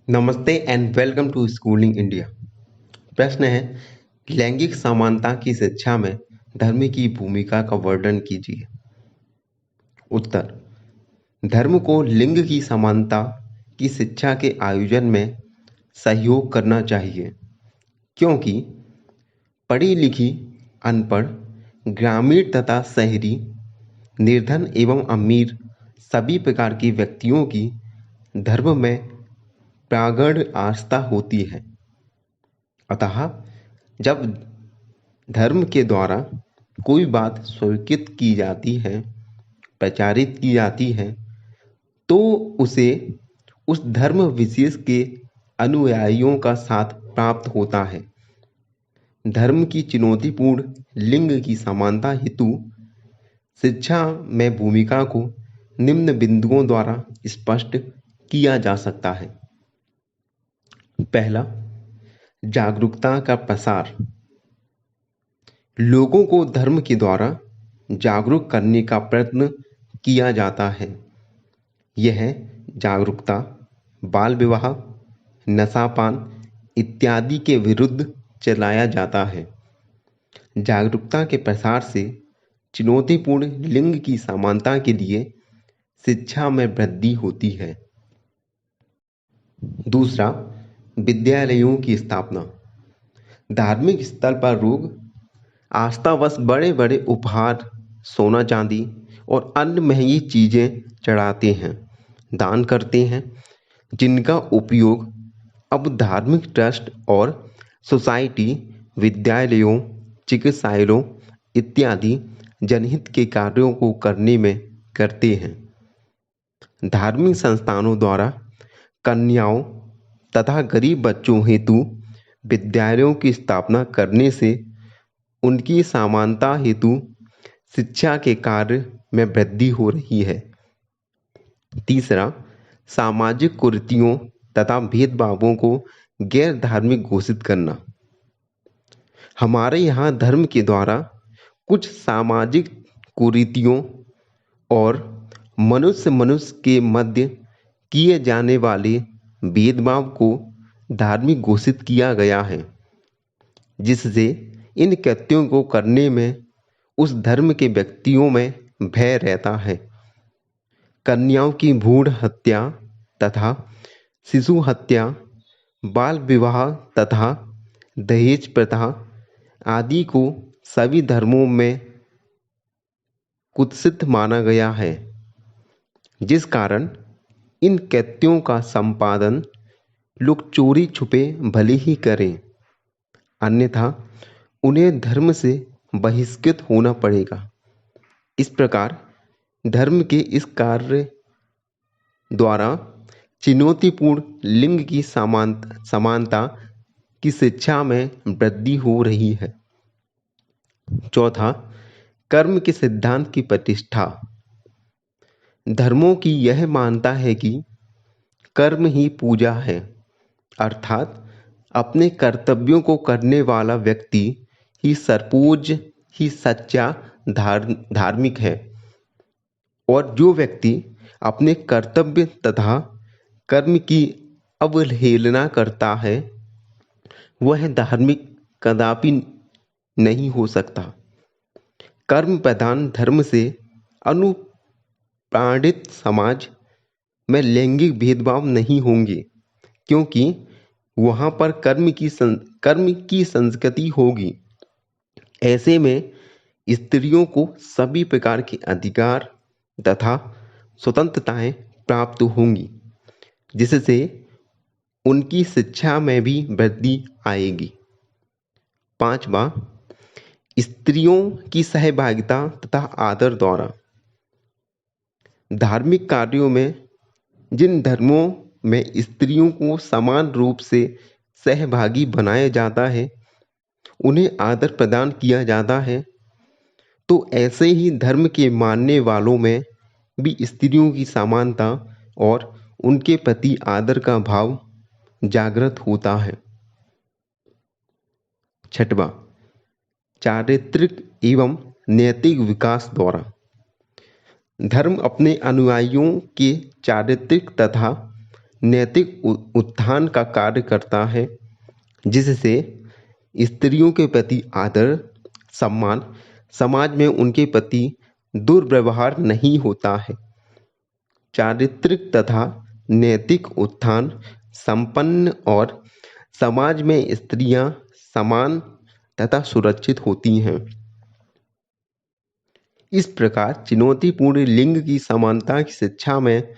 नमस्ते and welcome to schooling India. प्रश्न है, लैंगिक समानता की शिक्षा में धर्म की भूमिका का वर्णन कीजिए। उत्तर, धर्म को लिंग की समानता की शिक्षा के आयोजन में सहयोग करना चाहिए, क्योंकि पढ़ी लिखी, अनपढ़, ग्रामीण तथा शहरी, निर्धन एवं अमीर सभी प्रकार के व्यक्तियों की धर्म में प्रगाढ़ आस्था होती है। अतः जब धर्म के द्वारा कोई बात स्वीकृत की जाती है, प्रचारित की जाती है, तो उसे उस धर्म विशेष के अनुयायियों का साथ प्राप्त होता है। धर्म की चुनौतीपूर्ण लिंग की समानता हेतु शिक्षा में भूमिका को निम्न बिंदुओं द्वारा स्पष्ट किया जा सकता है। पहला, जागरूकता का प्रसार। लोगों को धर्म के द्वारा जागरूक करने का प्रयत्न किया जाता है। यह जागरूकता बाल विवाह, नशापान इत्यादि के विरुद्ध चलाया जाता है। जागरूकता के प्रसार से चुनौतीपूर्ण लिंग की समानता के लिए शिक्षा में वृद्धि होती है। दूसरा, विद्यालयों की स्थापना। धार्मिक स्थल पर लोग आस्थावश बड़े बड़े उपहार, सोना चांदी और अन्य महंगी चीज़ें चढ़ाते हैं, दान करते हैं, जिनका उपयोग अब धार्मिक ट्रस्ट और सोसाइटी, विद्यालयों, चिकित्सालयों इत्यादि जनहित के कार्यों को करने में करते हैं। धार्मिक संस्थानों द्वारा कन्याओं तथा गरीब बच्चों हेतु विद्यालयों की स्थापना करने से उनकी समानता हेतु शिक्षा के कार्य में वृद्धि हो रही है। तीसरा, सामाजिक कुरीतियों तथा भेदभावों को गैर धार्मिक घोषित करना। हमारे यहाँ धर्म के द्वारा कुछ सामाजिक कुरीतियों और मनुष्य के मध्य किए जाने वाले भेदभाव को धार्मिक घोषित किया गया है, जिससे इन कृत्यों को करने में उस धर्म के व्यक्तियों में भय रहता है। कन्याओं की भ्रूण हत्या तथा शिशु हत्या, बाल विवाह तथा दहेज प्रथा आदि को सभी धर्मों में कुत्सित माना गया है, जिस कारण इन कृत्यों का संपादन लोग चोरी छुपे भले ही करें, अन्यथा उन्हें धर्म से बहिष्कृत होना पड़ेगा। इस प्रकार धर्म के इस कार्य द्वारा चुनौतीपूर्ण लिंग की समानता की शिक्षा में वृद्धि हो रही है। चौथा, कर्म के सिद्धांत की प्रतिष्ठा। धर्मों की यह मानता है कि कर्म ही पूजा है, अर्थात अपने कर्तव्यों को करने वाला व्यक्ति ही सर्वोच्च, ही सच्चा धार्मिक है, और जो व्यक्ति अपने कर्तव्य तथा कर्म की अवहेलना करता है, वह धार्मिक कदापि नहीं हो सकता। कर्म प्रधान धर्म से अनुप्राणित समाज में लैंगिक भेदभाव नहीं होंगे, क्योंकि वहाँ पर कर्म की संस्कृति होगी। ऐसे में स्त्रियों को सभी प्रकार के अधिकार तथा स्वतंत्रताएं प्राप्त होंगी, जिससे उनकी शिक्षा में भी वृद्धि आएगी। पांचवा, स्त्रियों की सहभागिता तथा आदर द्वारा। धार्मिक कार्यों में जिन धर्मों में स्त्रियों को समान रूप से सहभागी बनाया जाता है, उन्हें आदर प्रदान किया जाता है, तो ऐसे ही धर्म के मानने वालों में भी स्त्रियों की समानता और उनके प्रति आदर का भाव जागृत होता है। छठवां, चारित्रिक एवं नैतिक विकास द्वारा। धर्म अपने अनुयायियों के चारित्रिक तथा नैतिक उत्थान का कार्य करता है, जिससे स्त्रियों के प्रति आदर, सम्मान, समाज में उनके प्रति दुर्व्यवहार नहीं होता है। चारित्रिक तथा नैतिक उत्थान संपन्न और समाज में स्त्रियां समान तथा सुरक्षित होती हैं। इस प्रकार चुनौतीपूर्ण लिंग की समानता की शिक्षा में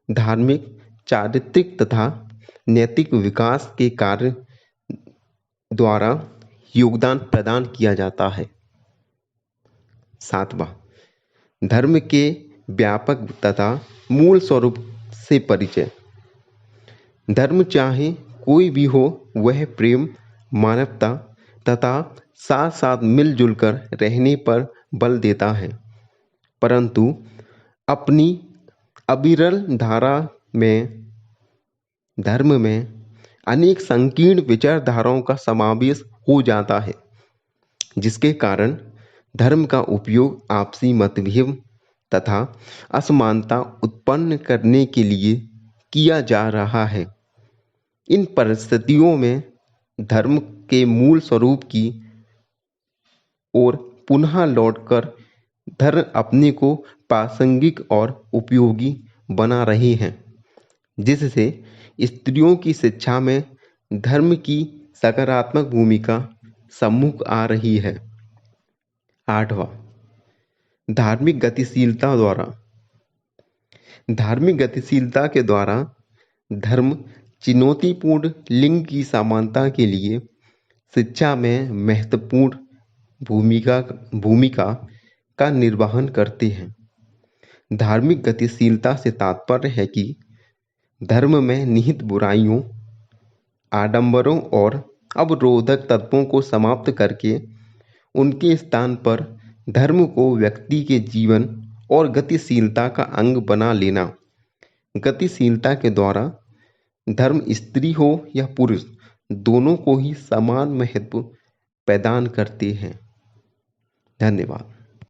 धार्मिक, चारित्रिक तथा नैतिक विकास के कार्य द्वारा योगदान प्रदान किया जाता है। 7वां, धर्म के व्यापक तथा मूल स्वरूप से परिचय। धर्म चाहे कोई भी हो, वह प्रेम, मानवता तथा साथ साथ मिलजुल कर रहने पर बल देता है, परंतु अपनी अविरल धारा में धर्म में अनेक संकीर्ण विचारधाराओं का समावेश हो जाता है, जिसके कारण धर्म का उपयोग आपसी मतभेद तथा असमानता उत्पन्न करने के लिए किया जा रहा है। इन परिस्थितियों में धर्म के मूल स्वरूप की ओर पुनः लौटकर धर्म अपने को प्रासंगिक और उपयोगी बना रहे हैं, जिससे स्त्रियों की शिक्षा में धर्म की सकारात्मक भूमिका सम्मुख आ रही है। 8वां, धार्मिक गतिशीलता द्वारा। धार्मिक गतिशीलता के द्वारा धर्म चुनौतीपूर्ण लिंग की समानता के लिए शिक्षा में महत्वपूर्ण भूमिका का निर्वहन करते हैं। धार्मिक गतिशीलता से तात्पर्य है कि धर्म में निहित बुराइयों, आडंबरों और अवरोधक तत्वों को समाप्त करके उनके स्थान पर धर्म को व्यक्ति के जीवन और गतिशीलता का अंग बना लेना। गतिशीलता के द्वारा धर्म स्त्री हो या पुरुष, दोनों को ही समान महत्व प्रदान करते हैं। धन्यवाद।